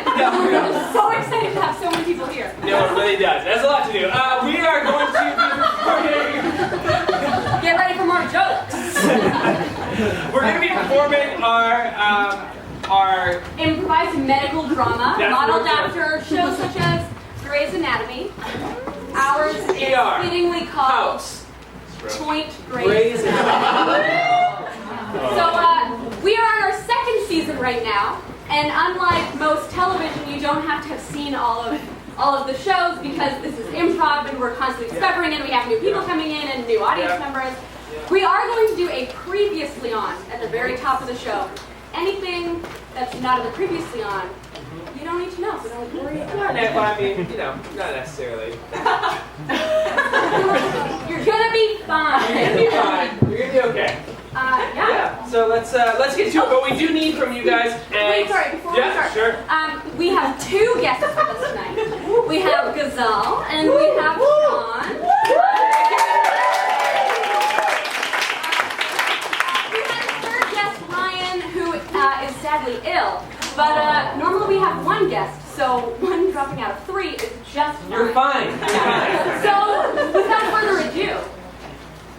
good. I'm so excited to have so many people here. No, it really does. That's a lot to do. We are going to be performing. Get ready for more jokes. We're going to be performing our improvised medical drama modeled right. after shows such as Grey's Anatomy. Ours is ER. fittingly called House. Point Grey's Anatomy. So we are on our second season right now, and unlike most television, you don't have to have seen all of the shows because this is improv and we're constantly discovering it. We have new people coming in and new audience members. We are going to do a previously on at the very top of the show. Anything that's not in the previously on, you don't need to know, so don't worry about it. I mean, not necessarily. You're gonna be fine. You're gonna be fine. You're gonna be okay. Yeah. So let's get to it. But we do need from you guys. Wait, sorry. Before we start, sure. We have two guests with us tonight. We have Gazelle and we have Sean. We have a third guest, Ryan, who is sadly ill. But normally we have one guest, so one dropping out of three is just fine. You're fine. You're fine. So without further ado,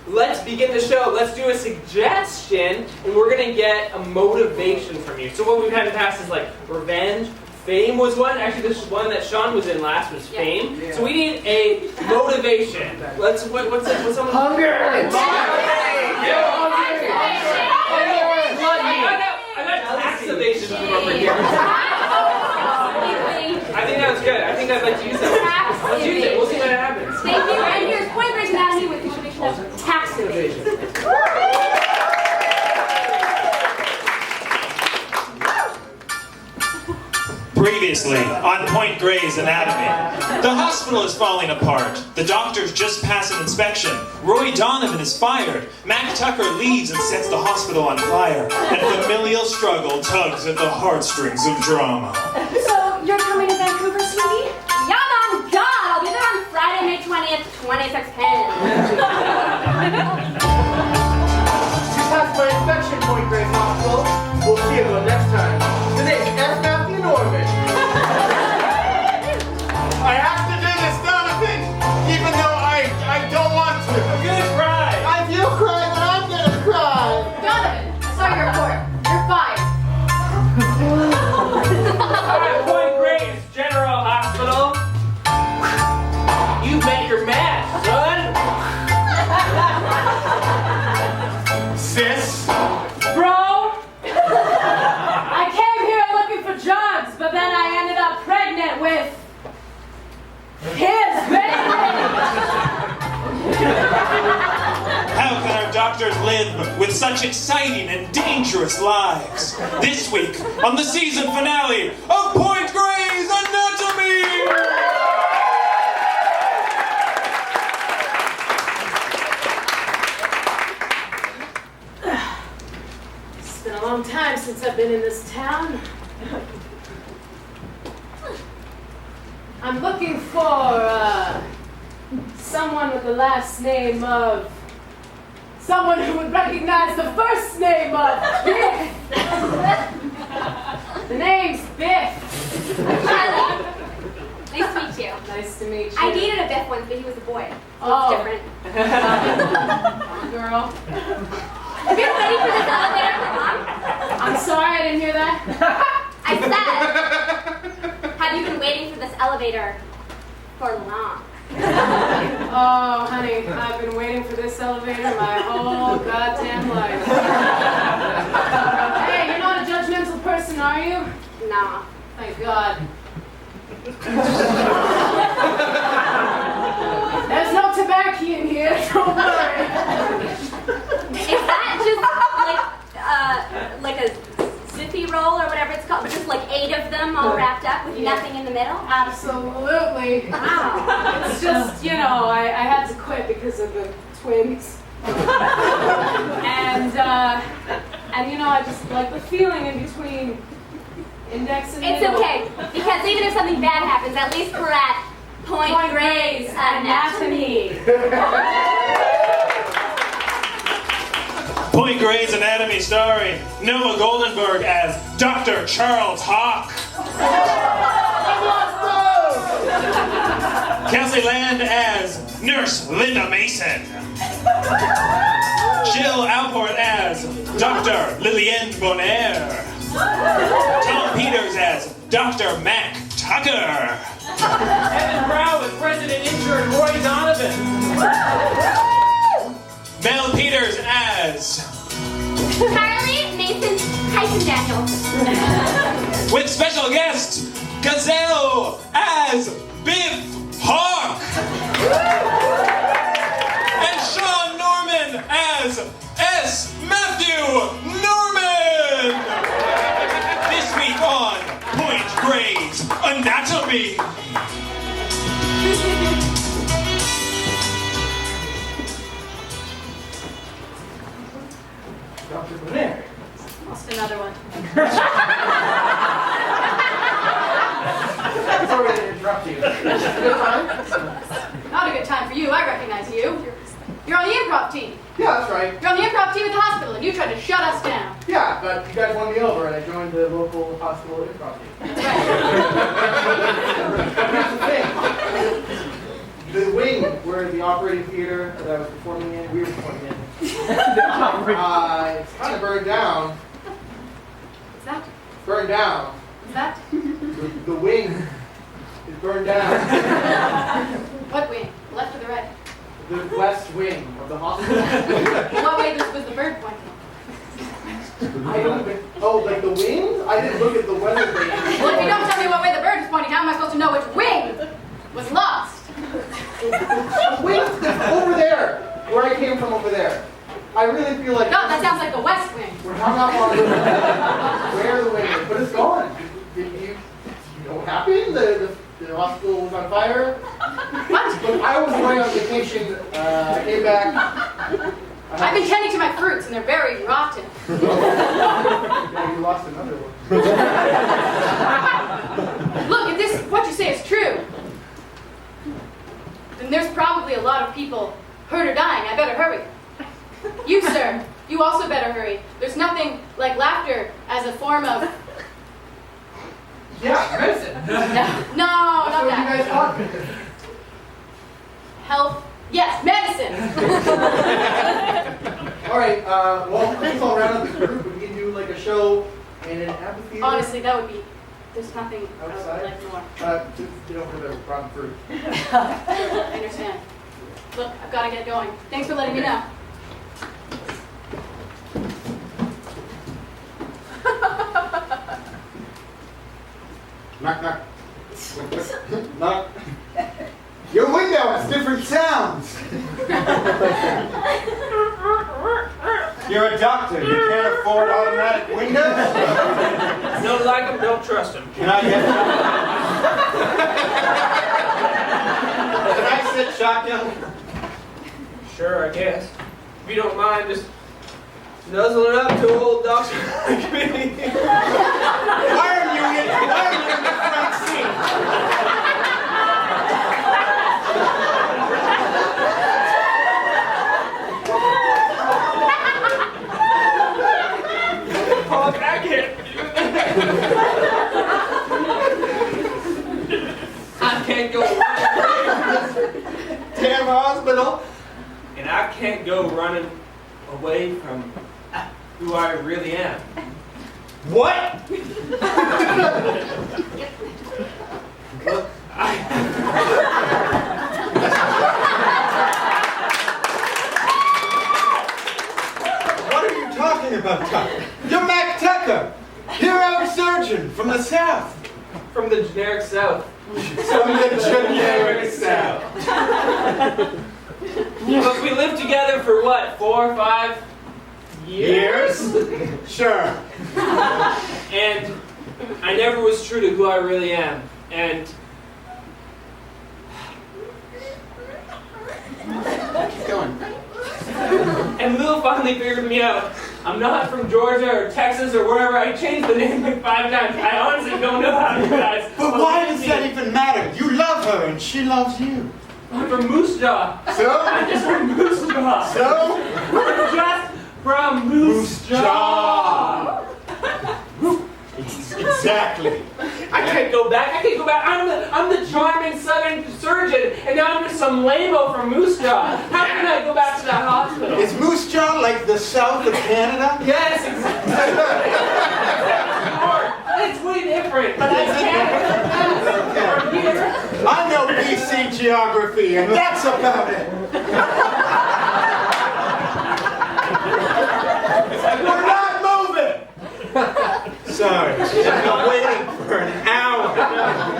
let's begin the show. Let's do a suggestion, and we're going to get a motivation from you. So what we've had in the past is like revenge. Fame was one. Actually, this one that Sean was in last was Fame. Yeah. So we need a motivation. What's someone? Hunger. Activation from over here. I think that was good. I think I'd like to use that. Let's use it. We'll see what happens. Thank you. And here's Point Grey's Anatomy with the motivation of tax evasion. Previously on Point Grey's Anatomy. The hospital is falling apart. The doctors just passed an inspection. Roy Donovan is fired. Mac Tucker leaves and sets the hospital on fire. And familial struggle tugs at the heartstrings of drama. So, you're coming to Vancouver, sweetie? Yeah, Mom, God! I'll be there on Friday, May 20th, 2610. You passed my inspection, Point Grey's Hospital. We'll see you next time. Today's F. Matthew Norman. I have to do this, Donovan, even though I don't want to. I'm gonna cry. I feel cry, but I'm gonna cry. Donovan, I saw your report. You're fired. Alright, Point Grey's General Hospital. You met your match, son. Sis. Bro, I came here looking for drugs, but then I ended up pregnant with his baby. How can our doctors live with such exciting and dangerous lives? This week on the season finale of Point Grey's Anatomy! It's been a long time since I've been in this town. I'm looking for someone with the last name of someone who would recognize the first name of Biff. The name's Biff. Charlie, nice to meet you. Nice to meet you. I dated a Biff once, but he was a boy. So Oh. it's different. Girl. Have you been waiting for this elevator for long? I'm sorry, I didn't hear that. I said, have you been waiting for this elevator for long? Oh, honey, I've been waiting for this elevator my whole goddamn life. Hey, you're not a judgmental person, are you? No. Thank God. There's no tobacco in here, don't worry. Is that just like a zippy roll or whatever it's called? Just like 8 of them all wrapped up with nothing in the middle? Absolutely. Wow. It's just, I had to quit because of the twins. and I just like the feeling in between index and It's middle. okay, because even if something bad happens, at least we're at Point Grey's Anatomy. Point Grey's Anatomy starring Noah Goldenberg as Dr. Charles Hawk. Nurse Linda Mason. Jill Alport as Dr. Lillian Bonaire. Tom Peters as Dr. Mac Tucker. Evan Brown as President Intern Roy Donovan. Mel Peters as... Carly Nathan Tyson Daniels. With special guest, Gazelle as Biff Hawk. And Sean Norman as S. Matthew Norman. This week on Point Grey's Anatomy. Dr. Bonaire. Lost another one. Sorry to interrupt you. Good time? Not a good time for you. I recognize you. You're on the improv team. Yeah, that's right. You're on the improv team at the hospital, and you tried to shut us down. Yeah, but you guys won me over, and I joined the local hospital improv team. That's right. Here's the thing. The wing where the operating theater that I was performing in, we were performing in, it's kind of burned down. What's that? Burned down. What's that? The wing is burned down. What wing? The left or the right? The west wing of the hospital. What way was the bird pointing? I don't think. Oh, like the wings? I didn't look at the weather wing. Well, if you don't tell me what way the bird is pointing, how am I supposed to know which wing was lost? The wing is over there, where I came from over there. I really feel like. No, that sounds like the west wing. We're hung up on where the wing is, but it's gone. You know what happened? The hospital was on fire. What? Look, I was away on vacation. I came back. I've been tending to my fruits, and they're very rotten. Yeah, you lost another one. Look, if what you say is true, then there's probably a lot of people hurt or dying. I better hurry. You, sir, you also better hurry. There's nothing like laughter as a form of... Yeah, medicine. No, not That's what that. you guys taught me. Health. Yes, medicine. All right. Well, I think I'll round up the group. We can do like a show in an amphitheater. Honestly, that would be... There's nothing I Outside? would like more. Just get over the rotten fruit. I understand. Look, I've got to get going. Thanks for letting me know. Knock, knock. Knock. Your window has different sounds. You're a doctor. You can't afford automatic windows? Don't like him, don't trust him. Can I get Can I sit shotgun? Sure, I guess. If you don't mind, just nuzzling up to old doctor like me. Why are you in the front seat? Oh, I can't. I can't go Damn hospital. and I can't go running away from who I really am. What? Look, What are you talking about, Tucker? You're Mac Tucker. You're our surgeon from the South. from the generic South. From the generic South. Look, we lived together for what, 4 or 5 years? Sure. And I never was true to who I really am. And Keep going. And Lil finally figured me out. I'm not from Georgia or Texas or wherever. I changed the name like 5 times. I honestly don't know how to guys. But why does that even matter? You love her and she loves you. I'm from Moose Jaw. So? I'm just from Moose Jaw. So? We're just from Moose Jaw. Exactly. I can't go back. I can't go back. I'm the charming southern surgeon, and now I'm just some lameo from Moose Jaw. How can I go back to that hospital? Is Moose Jaw like the south of Canada? Yes, exactly. It's way different, but I can't. From here. I know BC geography, and that's about it. We're not moving. Sorry, I've been waiting for an hour.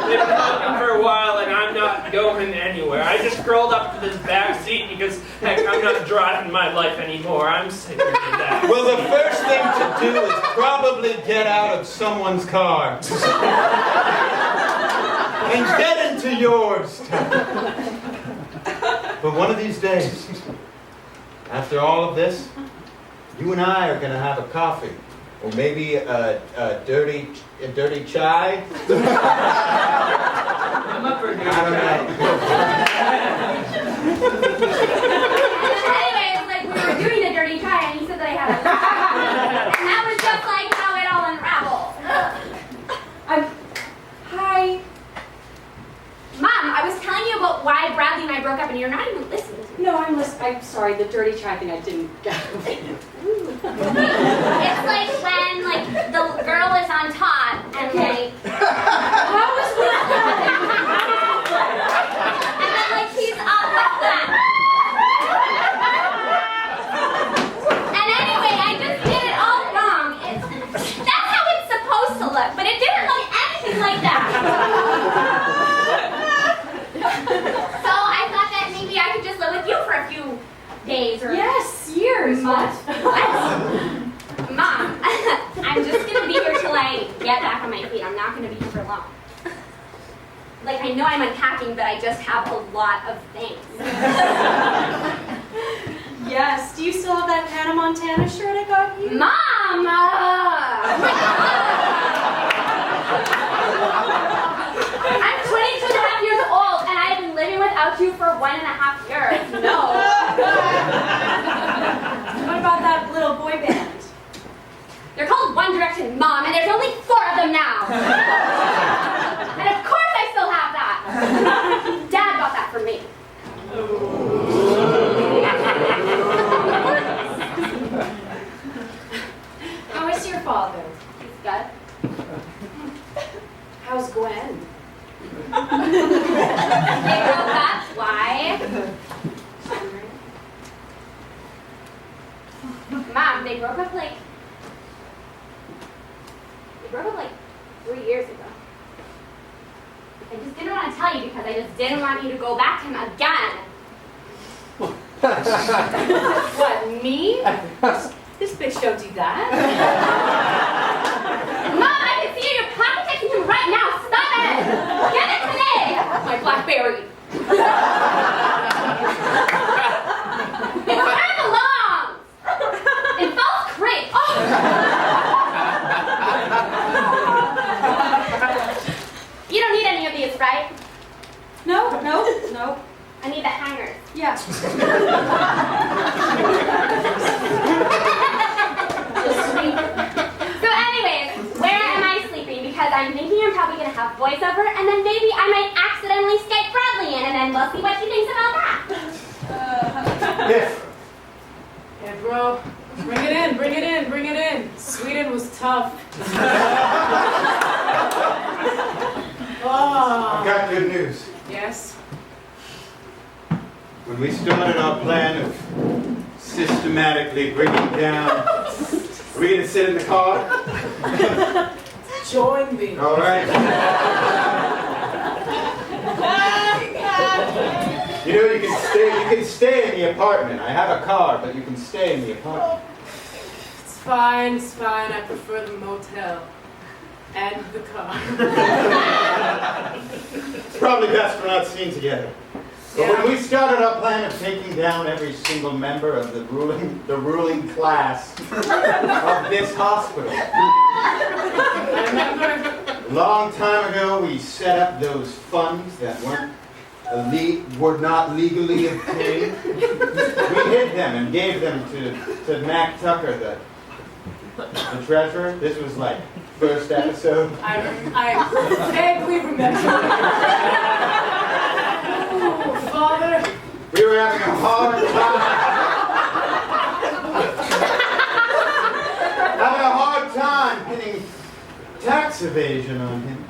They've been talking for a while, and I'm not going anywhere. I just curled up to this back seat because, heck, I'm not driving my life anymore. I'm sick of that. Well, the first thing to do is probably get out of someone's car. And get into yours. But one of these days, after all of this, you and I are going to have a coffee. Or maybe a dirty chai? I'm up for I don't know. Anyways, like we were doing a dirty try, and he said that I had a and that was just like how it all unraveled. Hi. Mom, I was telling you about why Bradley and I broke up, and you're not even listening to me. No, I'm listening. I'm sorry, the dirty chai thing I didn't get. It's like when the girl is on top and How was and then he's up like that. And anyway, I just did it all wrong. That's how it's supposed to look, but it didn't look anything like that. So I thought that maybe I could just live with you for a few days or Yes, years. What? Mom, I'm just gonna be here till I get back on my feet. I'm not gonna be here for long. I know I'm unpacking, but I just have a lot of things. Yes. Do you still have that Hannah Montana shirt I got you? Mom! I'm 22 and a half years old, and I have been living without you for 1.5 years. No. What about that little boy band? They're called One Direction, Mom, and there's only 4 of them now. And of course I still have that. Dad got that for me. How is your father? He's good. How's Gwen? They broke up. Why? Mom, they broke up 3 years ago. I just didn't want to tell you because I just didn't want you to go back to him again. What, me? This bitch don't do that. Mom, I can see you're pocket texting him right now. Stop it! Give it to me! My BlackBerry. It's where it belongs! In False Creek. You don't need any of these, right? No. I need the hangers. Yeah. So anyways, where am I sleeping? Because I'm thinking I'm probably going to have voiceover, and then maybe I might accidentally Skype Bradley in, and then we'll see what she thinks about that. Yes. Hey, bro. Bring it in. Sweden was tough. I've got good news. Yes? When we started our plan of systematically bringing down, are we going to sit in the car? Join me. All right. You know, you can stay in the apartment. I have a car, but you can stay in the apartment. It's fine. I prefer the motel. And the car. It's probably best we're not seen together. But when we started our plan of taking down every single member of the ruling class of this hospital, I remember. a long time ago we set up those funds that were not legally obtained. We hid them and gave them to Mac Tucker, the treasurer. This was like first episode? I vaguely remember. Ooh, Father. We were having a hard time pinning tax evasion on him.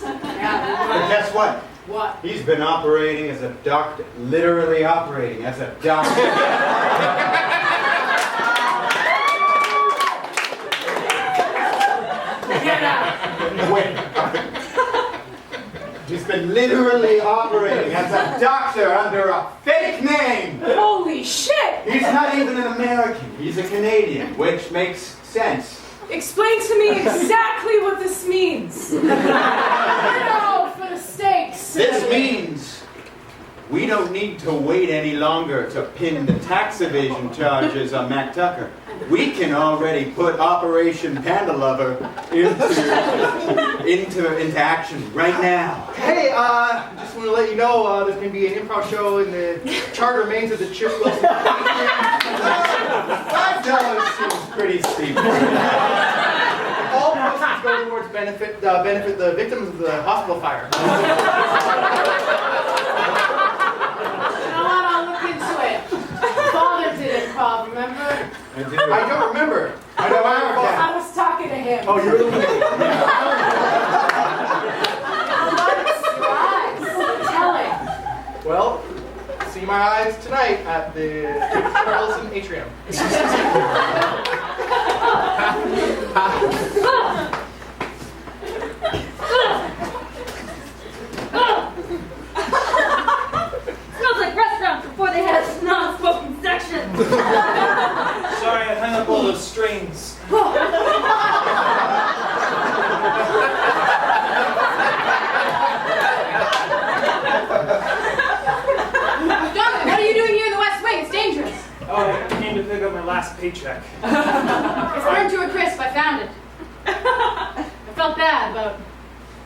But guess what? What? He's been operating as a doctor, literally operating as a doctor. Get out. Wait. He's been literally operating as a doctor under a fake name. Holy shit! He's not even an American. He's a Canadian, which makes sense. Explain to me exactly what this means. For the stakes. This means we don't need to wait any longer to pin the tax evasion charges on Mac Tucker. We can already put Operation Panda Lover into action right now. Hey, just want to let you know there's going to be an improv show in the charter remains of the Chip Wilson. $5 seems pretty steep. All proceeds go towards benefit the victims of the hospital fire. You know what? I'll look into it. Father did improv, remember? I do. I don't remember. I know I I was talking to him. Oh, you're looking at me. Telling. Well, see my eyes tonight at the Wilson Atrium. Smells like restaurants before they had non-smoking section. Sorry, I hung up all those strings. Jonathan, what are you doing here in the West Wing? It's dangerous. Oh, I came to pick up my last paycheck. It's burned to a crisp. I found it. I felt bad about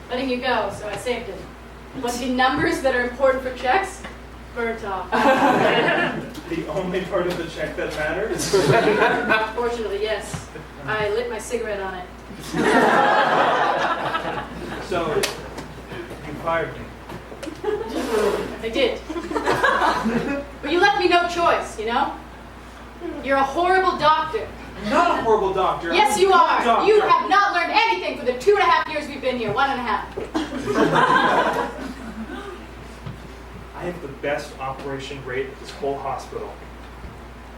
letting you go, so I saved it. But the numbers that are important for checks? Burnt off. The only part of the check that matters? Fortunately, yes. I lit my cigarette on it. So, you fired me. I did. But you left me no choice, you know? You're a horrible doctor. I'm not a horrible doctor. Yes, I'm a you good are. doctor. You have not learned anything for the 2.5 years we've been here. 1.5. I have the best operation rate at this whole hospital.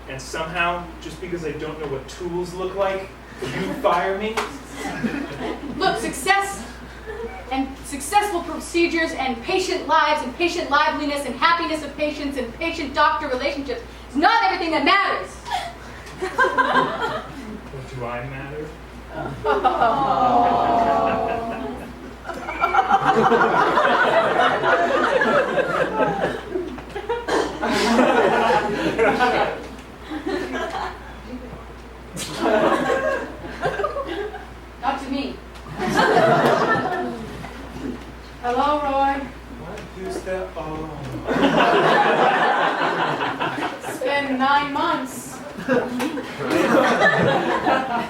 And somehow, just because I don't know what tools look like, you fire me? Look, success and successful procedures and patient lives and patient liveliness and happiness of patients and patient-doctor relationships is not everything that matters. What do I matter? Not to me. Hello, Roy. What? Who's that? Oh. It's been 9 months.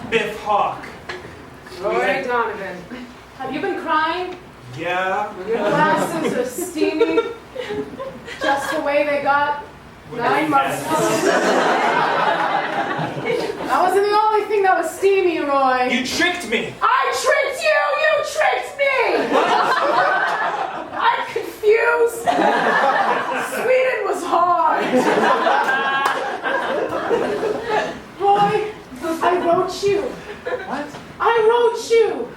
Biff Hawk. Roy Donovan. Have you been crying? Yeah. Your glasses are steamy, just the way they got 9 months ago. That wasn't the only thing that was steamy, Roy. You tricked me. I tricked you! You tricked me! I'm confused. Sweden was hard. Roy, I wrote you. What? I wrote you.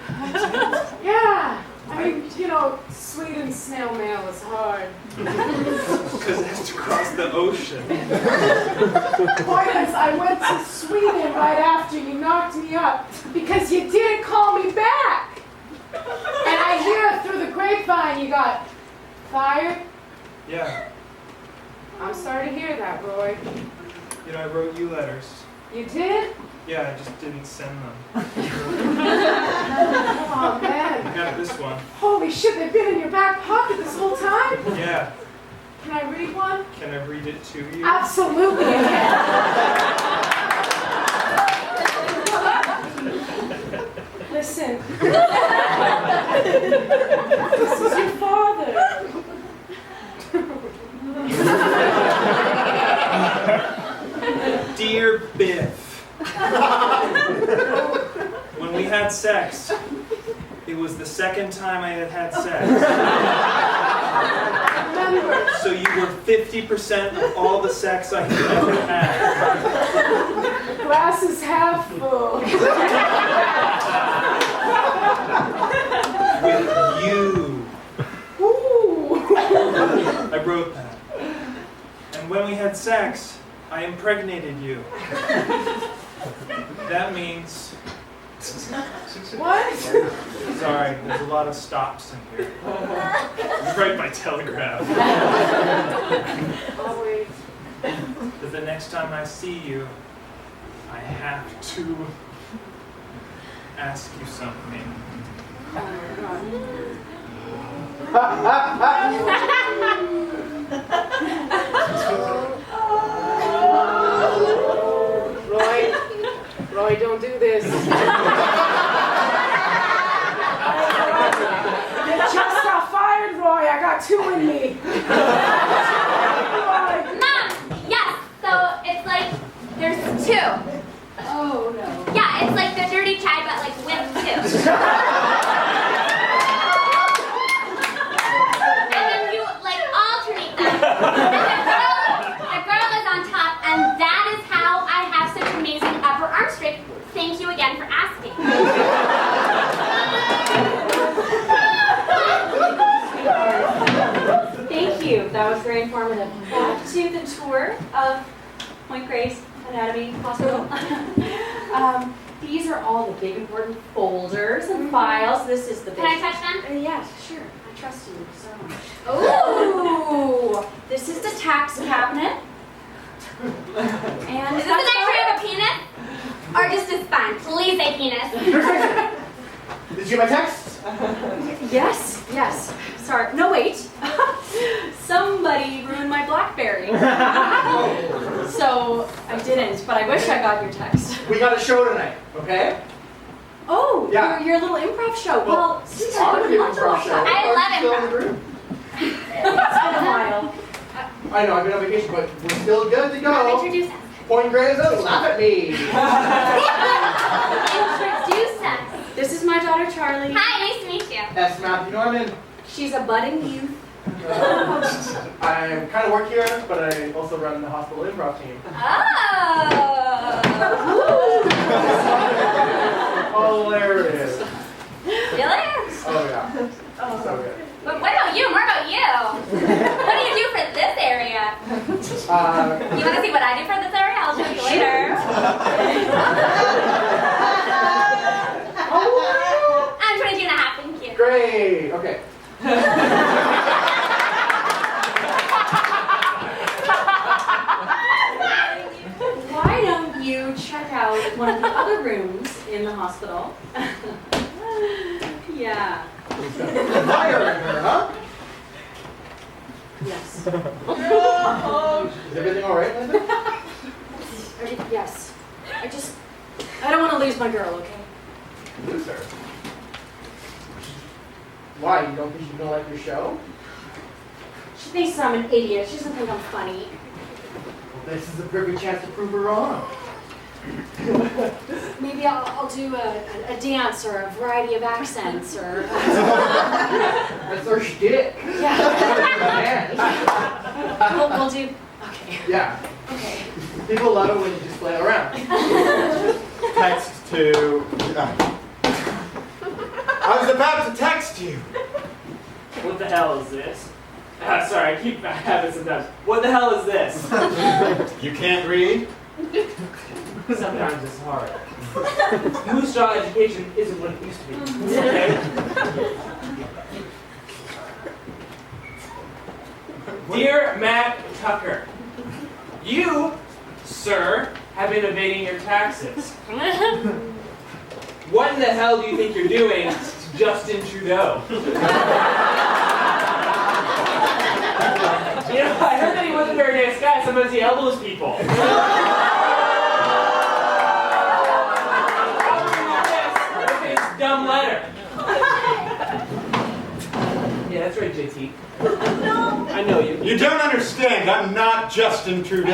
Yeah. I mean, you know, Sweden snail mail is hard. Because it has to cross the ocean. Point is, I went to Sweden right after you knocked me up because you didn't call me back. And I hear through the grapevine you got fired. Yeah. I'm sorry to hear that, Roy. You know, I wrote you letters. You did? Yeah, I just didn't send them. Oh, I man. got this one. Holy shit, they've been in your back pocket this whole time? Yeah. Can I read one? Can I read it to you? Absolutely, you can. Listen. listen. This is your father. Dear Biff, when we had sex, it was the second time I had had sex. Remember, So you were 50% of all the sex I had ever had. glass is half full. With you. Ooh. I wrote that. And when we had sex, I impregnated you. That means... What? Sorry, there's a lot of stops in here. Right by telegraph. Oh, wait. But the next time I see you, I have to ask you something. Oh, my God. Roy, don't do this. You just got fired, Roy. I got two in me. Roy. Mom! Yes, so it's like there's two. Oh, no. Yeah, it's like the dirty chai, but like with two. And then you like alternate them. And the girl is on top, and that is how I have such amazing upper arm strength. Thank you again for asking. Thank you. That was very informative. Back to the tour of Point Grey's Anatomy Hospital. These are all the big important folders and files. This is the big... Can I touch them? Yeah, sure. I trust you so much. Ooh! This is the tax cabinet. And is this an X-ray of a penis? Or just a spine? Please say penis. Did you get my text? Yes, yes. Sorry. No, wait. Somebody ruined my BlackBerry. So I didn't, but I wish I got your text. We got a show tonight, okay? Oh, Yeah. your little improv show. Well, Sweetheart, part I of would the love to improv watch show. that. I Are love you still in the improv. room? It's been a while. I know, I've been on vacation, but we're still good to Mom, go. introduce us. Point Grey's up, laugh at me. Introduce us. This is my daughter, Charlie. Hi, nice to meet you. S. Matthew Norman. She's a budding youth. I kind of work here, but I also run the hospital improv team. Oh. Hilarious. Really? Oh yeah. So good. But what about you? More about you. What do you do for this area? You want to see what I do for this area? I'll show you later. I'm 22 and a half, thank you. Great. Okay. Why don't you check out one of the other rooms in the hospital? Yeah. Fire in her, huh? Yes. Is everything all right, Linda? Yes. I don't want to lose my girl, okay? Lose her. Why? You don't think she's gonna like your show? She thinks I'm an idiot. She doesn't think I'm funny. Well, this is a perfect chance to prove her wrong. Maybe I'll do a dance or a variety of accents or... That's our shtick. Yeah. We'll do... Okay. Yeah. Okay. People love it when you just play around. Text to... I was about to text you. What the hell is this? Sorry, I keep having sometimes. What the hell is this? You can't read? Sometimes it's hard. Moose jaw education isn't what it used to be. Okay? Dear Matt Tucker, you, sir, have been evading your taxes. What in the hell do you think you're doing to Justin Trudeau? You know, I heard that he wasn't a very nice guy. Sometimes he elbows people. Dumb Yeah, that's right, JT. I know you. You don't understand. I'm not Justin Trudeau.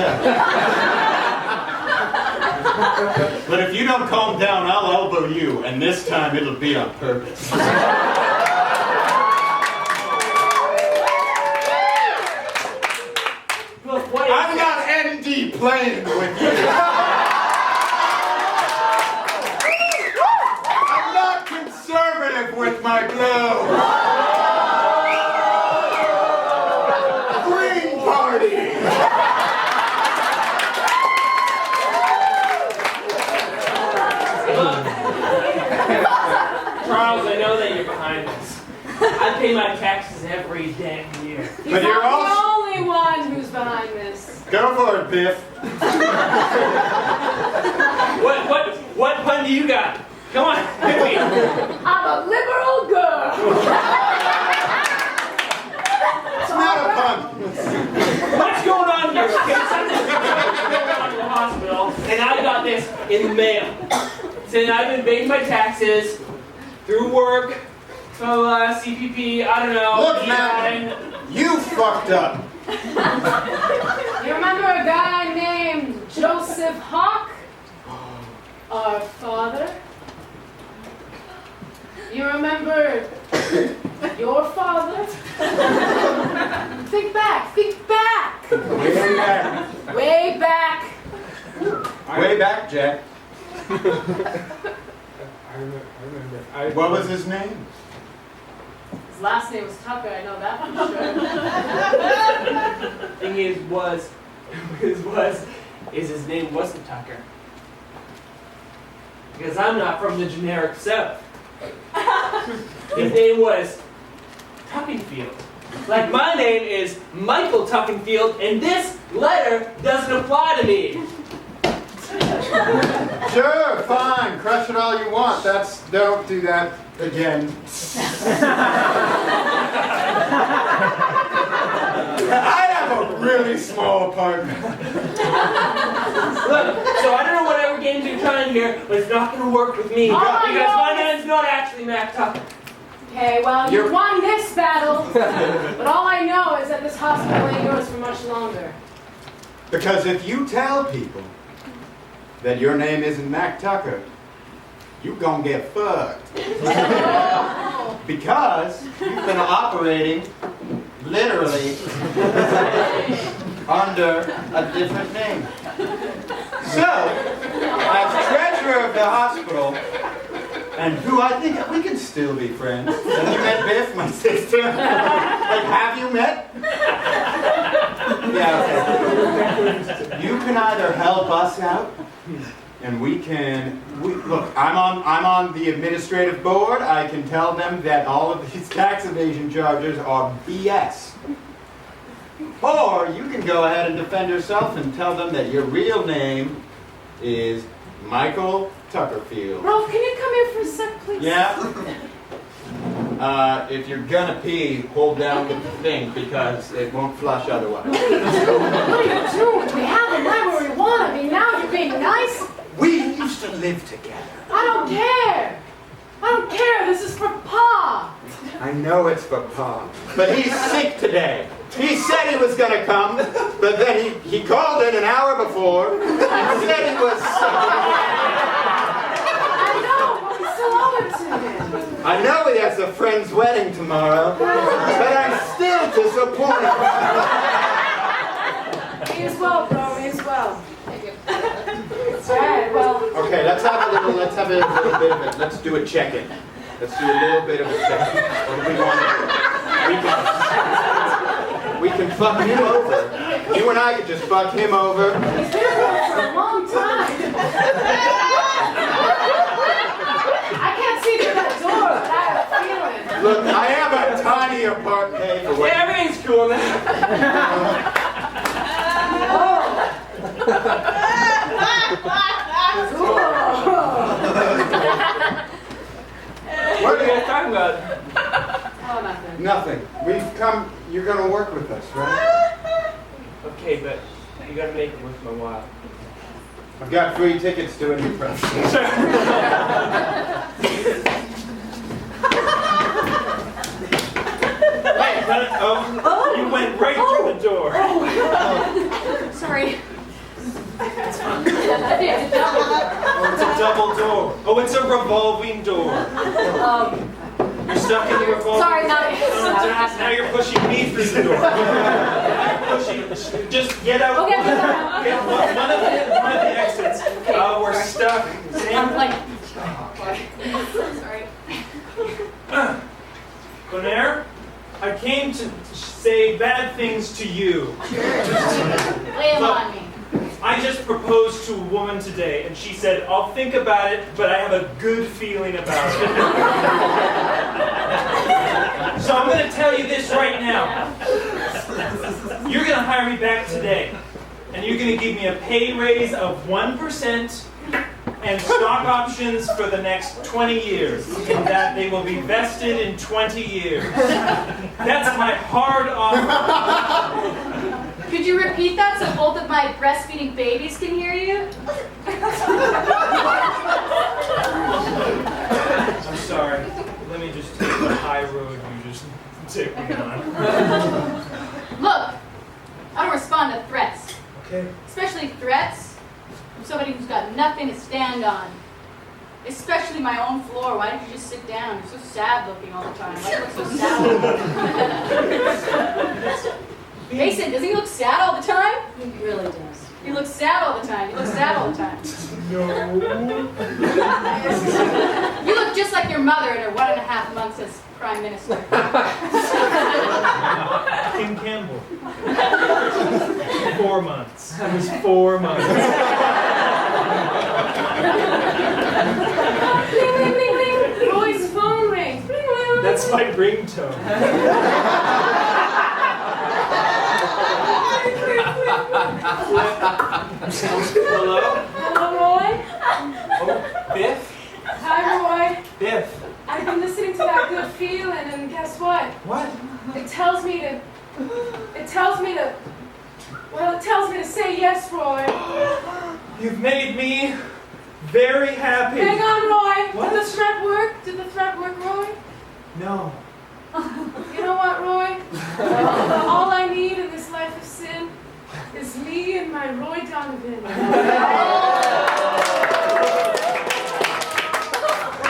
But if you don't calm down, I'll elbow you, and this time it'll be on purpose. Look, what is I'm not ND playing with you. I'm not conservative with my blow. Green Party. Charles, I know that you're behind this. I pay my taxes every damn year. He's But you're not also- the only one who's behind this. Go for it, Biff. What pun do you got? Come on, hit me. I'm a liberal girl. It's not a pun. What's going on here? Okay, something's going on in the hospital, and I got this in the mail. Saying I've been paying my taxes through work, so CPP, I don't know. Look, man, you fucked up. You remember a guy named Joseph Hawk? Our father? You remember your father? Think back, think back! Way back. Way back! Way back, Jack. I remember. What was his name? His last name was Tucker, I know that for sure. Thing is, his name wasn't Tucker. Because I'm not from the generic South. His name was Tuckenfield. Like my name is Michael Tuckenfield, and this letter doesn't apply to me. Sure, fine. Crush it all you want. Don't do that again. I have a really small apartment. Look, so I don't know whatever games you're trying here, but it's not going to work with me. All I Because know my is- name's not actually Mac Tucker. Okay, well, you You're- won this battle, but all I know is that this hospital ain't yours for much longer. Because if you tell people that your name isn't Mac Tucker, you gonna get fucked. Because you've been operating literally under a different name. So, as treasurer of the hospital, and who I think we can still be friends. Have you met Biff, my sister? Like, have you met? Yeah, okay. You can either help us out, and look, I'm on the administrative board. I can tell them that all of these tax evasion charges are BS. Or you can go ahead and defend yourself and tell them that your real name is Michael Tuckerfield. Rolf, can you come here for a sec, please? Yeah? If you're gonna pee, hold down the thing because it won't flush otherwise. What are you doing? We have them right where we want them. I mean, now you're being nice. We used to live together. I don't care. I don't care. This is for Pa. I know it's for Pa, but he's sick today. He said he was gonna come, but then he called in an hour before and said he was sick. I know, but we still owe it to him. I know he has a friend's wedding tomorrow, but I'm still disappointed. Me as well, bro. Me as well. All right, well. Okay, let's have a little bit of it. Let's do a check-in. Let's do a little bit of a check-in. What do we want to do? We can fuck him over. You and I could just fuck him over. He's been around for a long time. I can't see through that door, but I have a feeling. Look, I have a tiny apartment. Hey, for Yeah, everything's cool now. What are you guys talking about? Oh, nothing. Nothing. We've come. You're gonna work with us, right? Okay, but you gotta make it worth my while. I've got free tickets to a new press. You went right through the door. Sorry. It's a double Oh, it's a double door. Oh, it's a revolving door. You're stuck in the revolving. Sorry, not Now you're pushing me through the door. Just get out. Okay, Get one of the exits. We're stuck. I'm like. Sorry. Bonaire, I came to say bad things to you. Lay them on me. I just proposed to a woman today, and she said, I'll think about it, but I have a good feeling about it. So I'm going to tell you this right now. You're going to hire me back today, and you're going to give me a pay raise of 1% and stock options for the next 20 years, and that they will be vested in 20 years. That's my hard offer. Could you repeat that so both of my breastfeeding babies can hear you? I'm sorry. Let me just take the high road you just took me on. Look, I don't respond to threats. Okay. Especially threats from somebody who's got nothing to stand on. Especially my own floor. Why don't you just sit down? You're so sad looking all the time. Why do you look so sad? Mason, doesn't he look sad all the time? He really does. He looks sad all the time. He looks sad all the time. No. You look just like your mother in her 1.5 months as Prime Minister. Kim Campbell. 4 months. It was 4 months. Bling, bling, bling, bling. Roy's phone rings. Bling, bling, bling. That's my ringtone. Hello? Hello, Roy. Oh, Biff? Hi, Roy. Biff. I've been listening to that good feeling, and guess what? What? It tells me to say yes, Roy. You've made me very happy. Hang on, Roy. What? Did the threat work? Did the threat work, Roy? No. You know what, Roy? All I need in this life of sin is me and my Roy Donovan. We're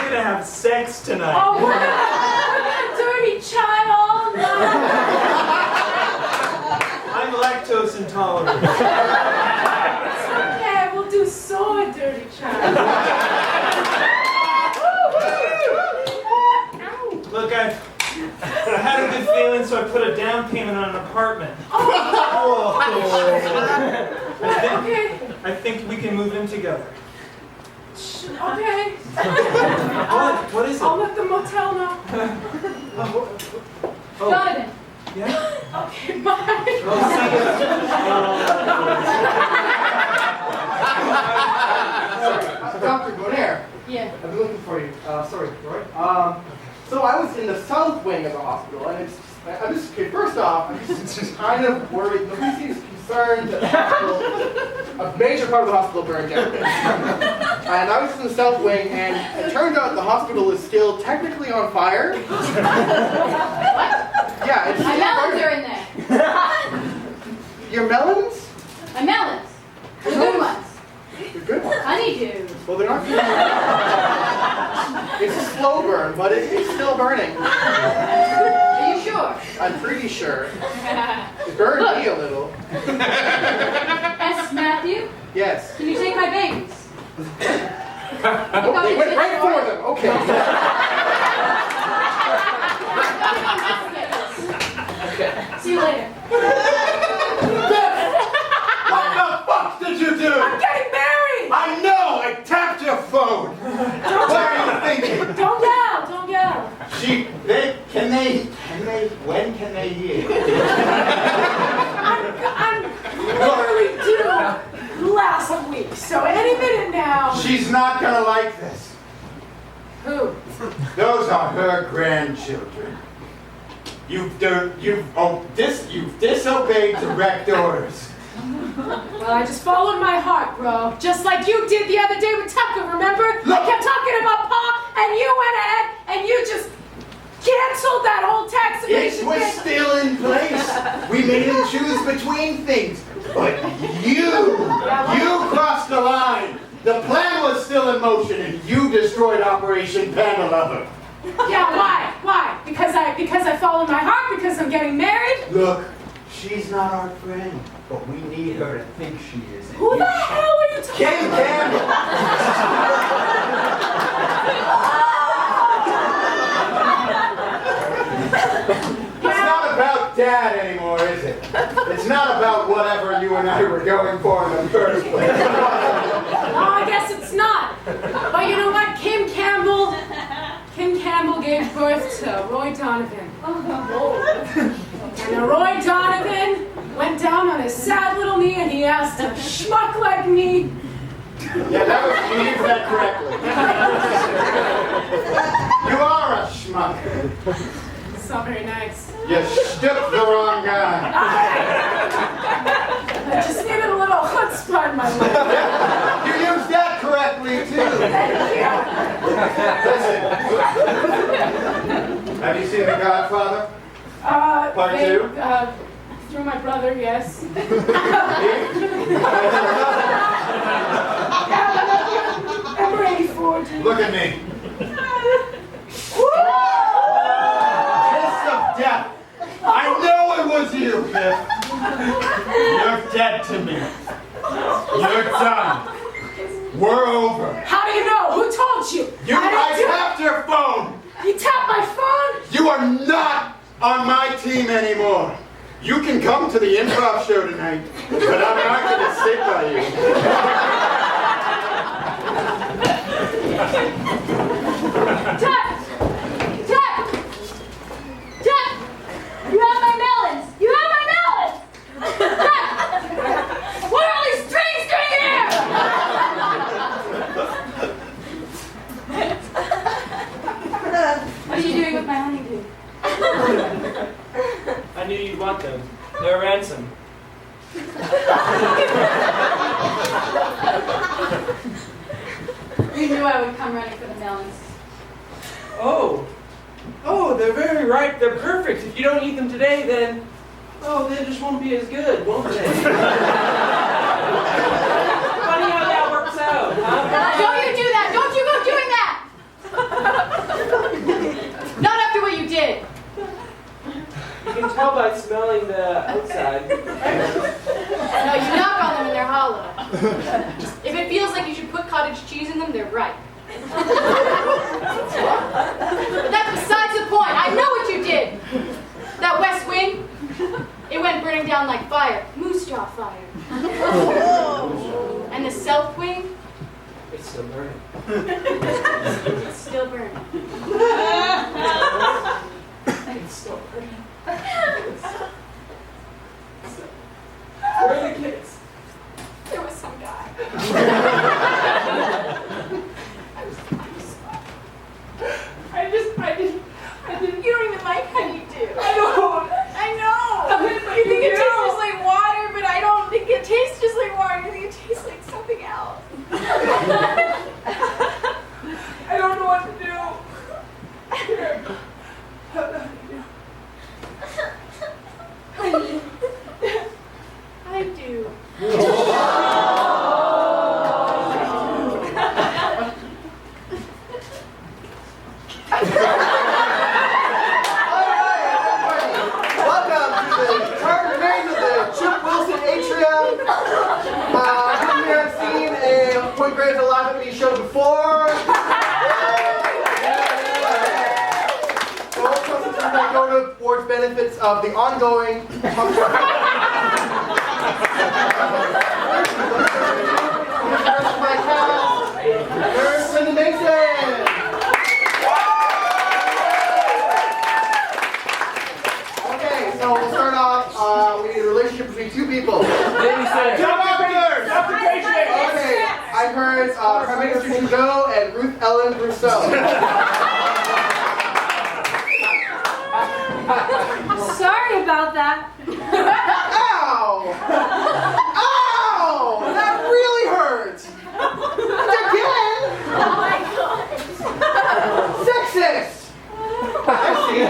gonna have sex tonight. Oh, we're gonna dirty child. I'm lactose intolerant. It's okay, we'll do so a dirty child. Look, I had a good feeling, so I put a down payment on an apartment. Okay. I think we can move in together. Okay. What is it? I'll let the motel know. Oh, Donovan. yeah? Okay, bye. Dr. Bonaire, Yeah. I've been looking for you. Sorry, Roy. So I was in the south wing of the hospital, and okay, first off, I'm just kind of worried. Nobody seems concerned that the hospital, a major part of the hospital burned down. And I was in the south wing, and it turned out the hospital is still technically on fire. What? Yeah, it's My still melons burning. are in there. Your melons? My melons. The good ones. The good ones. Honeydew. Well, they're not good. It's a slow burn, but it's still burning. Are you sure? I'm pretty sure. It burned me a little. S. Matthew, Yes. can you take my babies? Oh, they went right for them. Okay. See you later. What the fuck did you do? I'm getting married. I know! I tapped your phone! What are you thinking? Don't yell. Don't yell. When can they hear? I'm literally due last week, so any minute now. She's not gonna like this. Who? Those are her grandchildren. You've disobeyed direct orders. Well, I just followed my heart, bro. Just like you did the other day with Tucker, remember? Look. I kept talking about Pa, and you went ahead, and you just canceled that whole tax It evasion was thing. still in place. We made him choose between things. But you crossed the line. The plan was still in motion, and you destroyed Operation Panda Lover. Yeah, why? Why? Because I followed my heart? Because I'm getting married? Look, she's not our friend, but we need her to think she is. Who the hell are you talking Kim Campbell! It's not about Dad anymore, is it? It's not about whatever you and I were going for in the first place. No, I guess it's not. But you know what? Kim Campbell gave birth to Roy Donovan. And Roy Donovan went down on his sad little knee and he asked a schmuck like me. Yeah, that was, you used that correctly. You are a schmuck. It's not very nice. You stood the wrong guy. I just needed a little chutzpah in my life. You used that correctly, too. Listen. Have you seen The Godfather? Part two? Through my brother, yes. Number 84, dude. Look at me. Kiss of death. I know it was you, Biff. You're dead to me. You're done. We're over. How do you know? Who told you? I tapped your phone. You tapped my phone? You are not on my team anymore. You can come to the improv show tonight, but I'm not going to sit by you. Tuck! You have my melons! You have my melons! Tuck! What are all these strings doing here? What are you doing with my honeydew? I knew you'd want them. They're a ransom. You knew I would come running for the melons. Oh, they're very ripe. They're perfect. If you don't eat them today, then, they just won't be as good, won't they? Funny how that works out, huh? Don't you do that! Don't you go doing that! Not after what you did. You can tell by smelling the outside. No, you knock on them and they're hollow. If it feels like you should put cottage cheese in them, they're ripe. But that's besides the point. I know what you did. That west wing, it went burning down like fire. Moose jaw fire. And the south wing, It's still burning. it's still burning. It's still burning. Where are the kids? There was some guy. I didn't. You don't even like honeydew. I know. You think it tastes just like water, but I don't think it tastes just like water. I think it tastes like something else. I don't know what to do. Honey, I do. Point Grade to laugh at me show before. Both substances that go towards benefits of the ongoing my cast, Nurse Linda Mason. Okay, so we'll start off. We need a relationship between two people. Babysitter. Okay, I heard Prime Minister Trudeau and Ruth Ellen Rousseau. Sorry about that. Ow! Ow! That really hurts! Again! Oh my god. Sexist! I see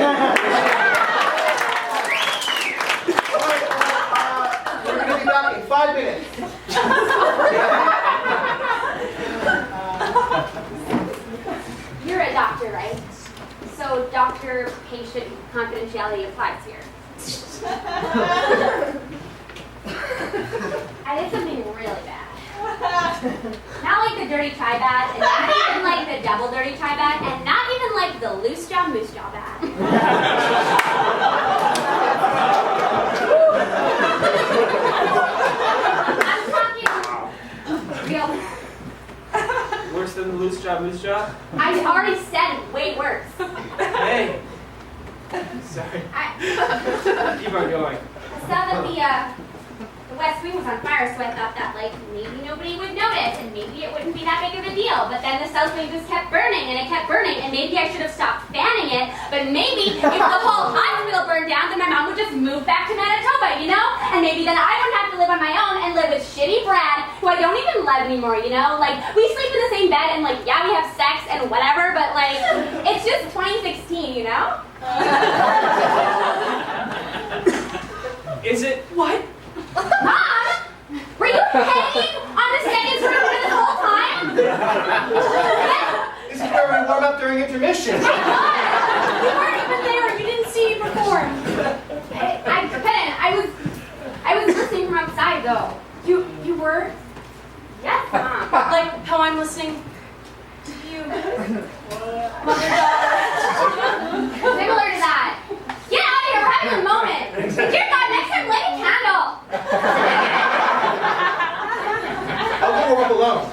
confidentiality applies here. I did something really bad. Not like the dirty try bad, and not even like the double dirty try bad, and not even like the loose jaw moose jaw bad. I'm talking real bad. Worse than the loose jaw moose jaw? I already said way worse. Hey. Sorry. Keep on going. I saw that the West Wing was on fire, so I thought that like maybe nobody would notice and maybe it wouldn't be that big of a deal. But then the South Wing just kept burning and it kept burning, and maybe I should have stopped fanning it. But maybe if the whole hospital burned down, then my mom would just move back to Manitoba, you know? And maybe then I wouldn't have to live on my own and live with shitty Brad, who I don't even love anymore, you know? Like, we sleep in the same bed and like, yeah, we have sex and whatever, but like, it's just 2016, you know? Is it? What? Mom! Were you hanging on the second room this whole time? This is where we warm up during intermission. You weren't even there. You didn't see me perform. I couldn't. I was listening from outside though. You were? Yes, Mom. Like how I'm listening to you. Similar to that. Get out of here. We're having a moment. Dear God, next time light a candle. I'll go warm up alone.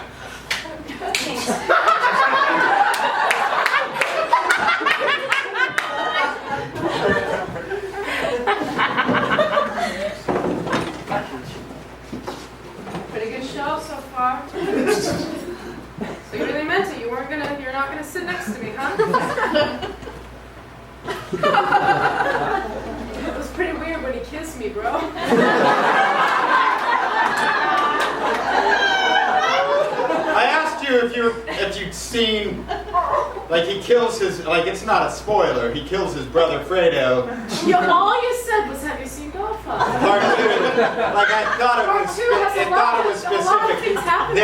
Pretty good show so far. So you really meant it. You're not gonna sit next to me, huh? It was pretty weird when he kissed me, bro. I asked you if you'd seen, like he kills his, like it's not a spoiler, he kills his brother Fredo. All you said was, have you seen Godfather? Part 2, like I thought Part 2 has a lot of specific. things happening.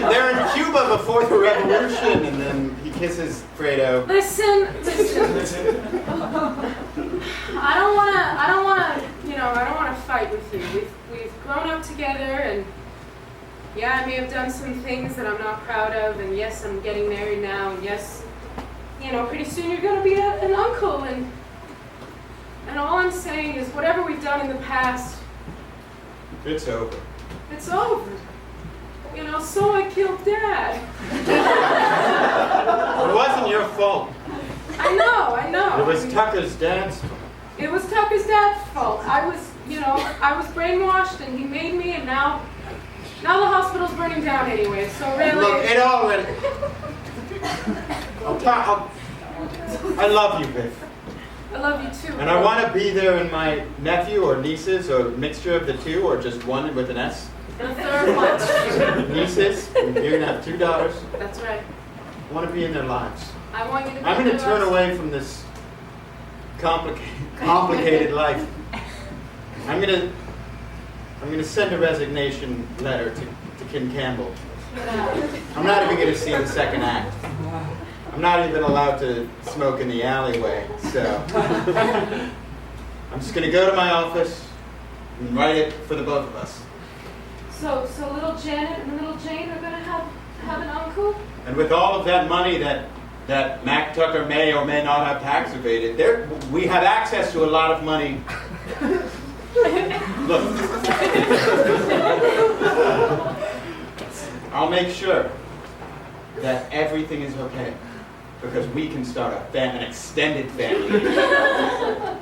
They're in Cuba before the revolution, and then he kisses Fredo. Listen. I don't wanna fight with you. We've grown up together, and yeah, I may have done some things that I'm not proud of, and yes, I'm getting married now, and yes, pretty soon you're gonna be an uncle, and all I'm saying is whatever we've done in the past, It's over. it's over. So I killed Dad. It wasn't your fault. I know. It was Tucker's dad's fault. It was Tucker's dad's fault. I was brainwashed, and he made me, and now the hospital's burning down anyway. So really, Look, it already. I love you, Biff. I love you too. And I want to be there in my nephew or nieces, or a mixture of the two, or just one with an S. And a third one. Nieces, you're going to have 2 daughters. That's right. I want to be in their lives. I want you to. I'm going to turn away from this complicated life. I'm going to send a resignation letter to Kim Campbell. I'm not even going to see the second act. I'm not even allowed to smoke in the alleyway, so I'm just going to go to my office and write it for the both of us. So little Janet and little Jane are gonna have an uncle? And with all of that money that Mac Tucker may or may not have tax evaded, we have access to a lot of money. Look, I'll make sure that everything is okay, because we can start an extended family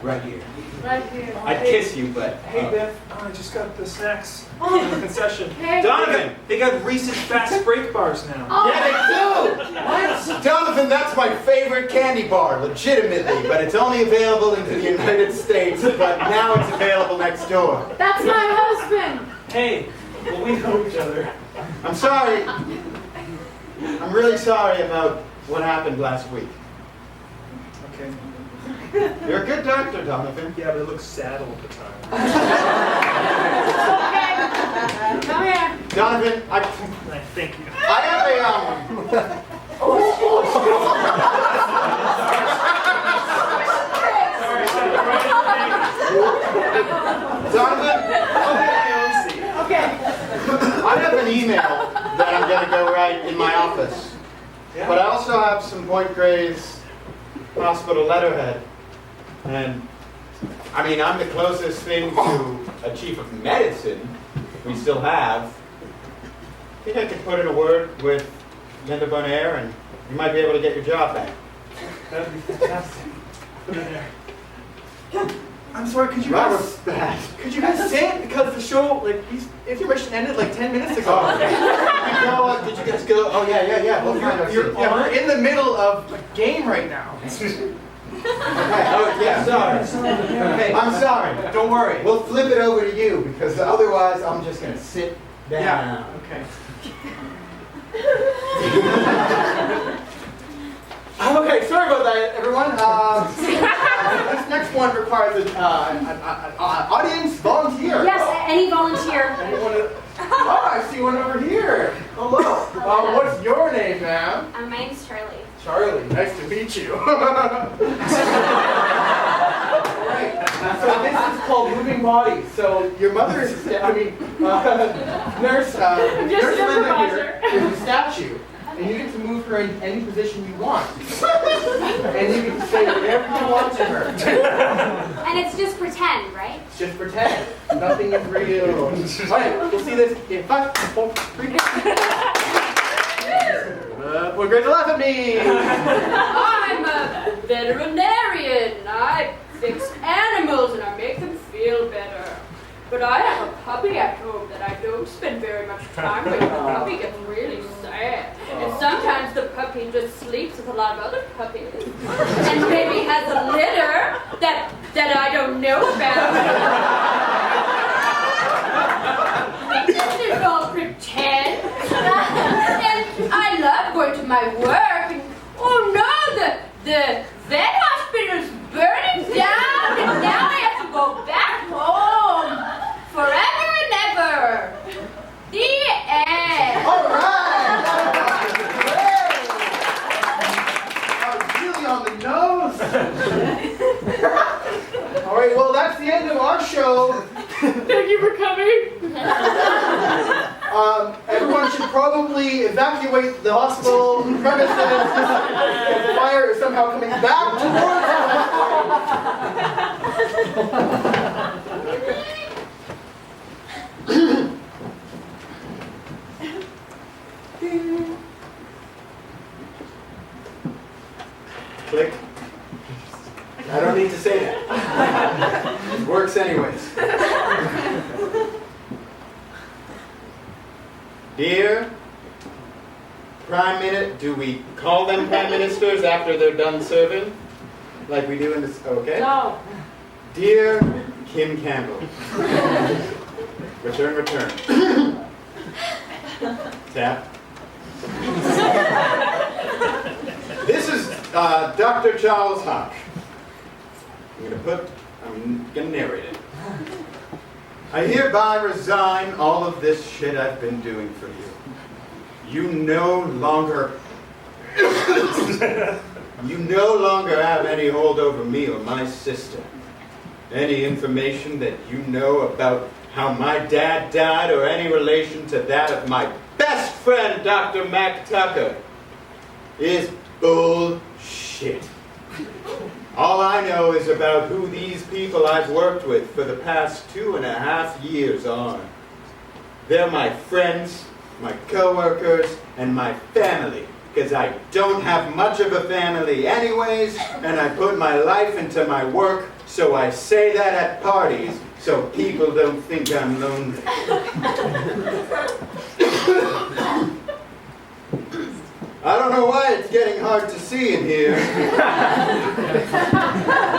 right here. Right here. I'd kiss you, but Hey, Biff, I just got the snacks in the concession. Hey. Donovan. They got Reese's Fast Break bars now. Yeah, they do. What? Donovan, that's my favorite candy bar, legitimately, but it's only available in the United States. But now it's available next door. That's my husband. Hey, well, we know each other. I'm sorry. I'm really sorry about what happened last week. Okay. You're a good doctor, Donovan. Yeah, but it looks sad all the time. Okay. Come here. Donovan, Thank you. I have a Donovan, Okay. I have an email that I'm going to go write in my office. But I also have some Point Grey's hospital letterhead. And, I mean, I'm the closest thing to a chief of medicine we still have. I think I could put in a word with Linda Bonaire and you might be able to get your job back. That'd be fantastic. Put it there. I'm sorry, could you That guys was bad. say it? Because the show, like, intermission ended like 10 minutes ago. Oh. You know what? Did you guys go? Oh, yeah. We'll find out. We're in the middle of a game right now. Okay. Oh, yeah, sorry. Okay. I'm sorry. Don't worry. We'll flip it over to you because otherwise I'm just going to sit down. Yeah. Okay. Okay, sorry about that, everyone. This next one requires an audience volunteer. Yes, any volunteer. Anyone? Oh, I see one over here. Hello. What's your name, ma'am? My name's Charlie. Charlie. Nice to meet you. Right. So this is called moving bodies. So your mother is, nurse Linda here is a statue. And you get to move her in any position you want. And you can say whatever you want to her. And it's just pretend, right? Just pretend. Nothing is real. Alright, we'll see this in 5, 4, 3. Boy, great to laugh at me. I'm a veterinarian. I fix animals and I make them feel better. But I have a puppy at home that I don't spend very much time with. The puppy gets really sad. And sometimes the puppy just sleeps with a lot of other puppies. And maybe has a litter that I don't know about. This is all pretend. And I love going to my work. And oh no, the vet hospital's burning down. And now I have to go back home. Forever and ever. The end. All right. Really on the nose. All right, well, that's the end of our show. Thank you for coming. Everyone should probably evacuate the hospital premises. The fire is somehow coming back towards us. Click. I don't need to say that. It works anyways. Dear Prime Minister, do we call them Prime Ministers after they're done serving? Like we do in this, okay? No. Dear Kim Campbell. Return. Tap. This is Dr. Charles Hawk. I'm gonna narrate it. I hereby resign all of this shit I've been doing for you. You no longer have any hold over me or my sister. Any information that you know about how my dad died or any relation to that of my best friend, Dr. Mac Tucker, is bullshit. All I know is about who these people I've worked with for the past 2.5 years are. They're my friends, my coworkers, and my family, because I don't have much of a family anyways, and I put my life into my work, so I say that at parties, so people don't think I'm lonely. I don't know why it's getting hard to see in here,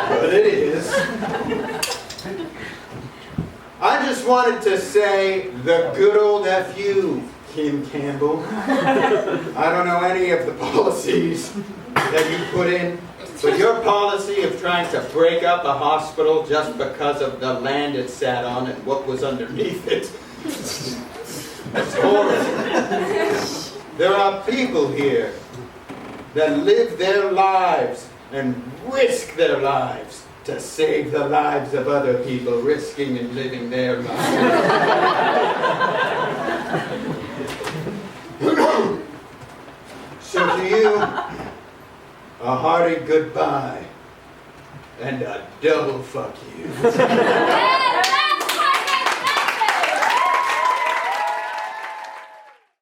but it is. I just wanted to say the good old F.U., Kim Campbell. I don't know any of the policies that you put in, but your policy of trying to break up a hospital just because of the land it sat on and what was underneath it, that's horrible. There are people here that live their lives and risk their lives to save the lives of other people, risking and living their lives. So to you, a hearty goodbye and a double fuck you. Hey!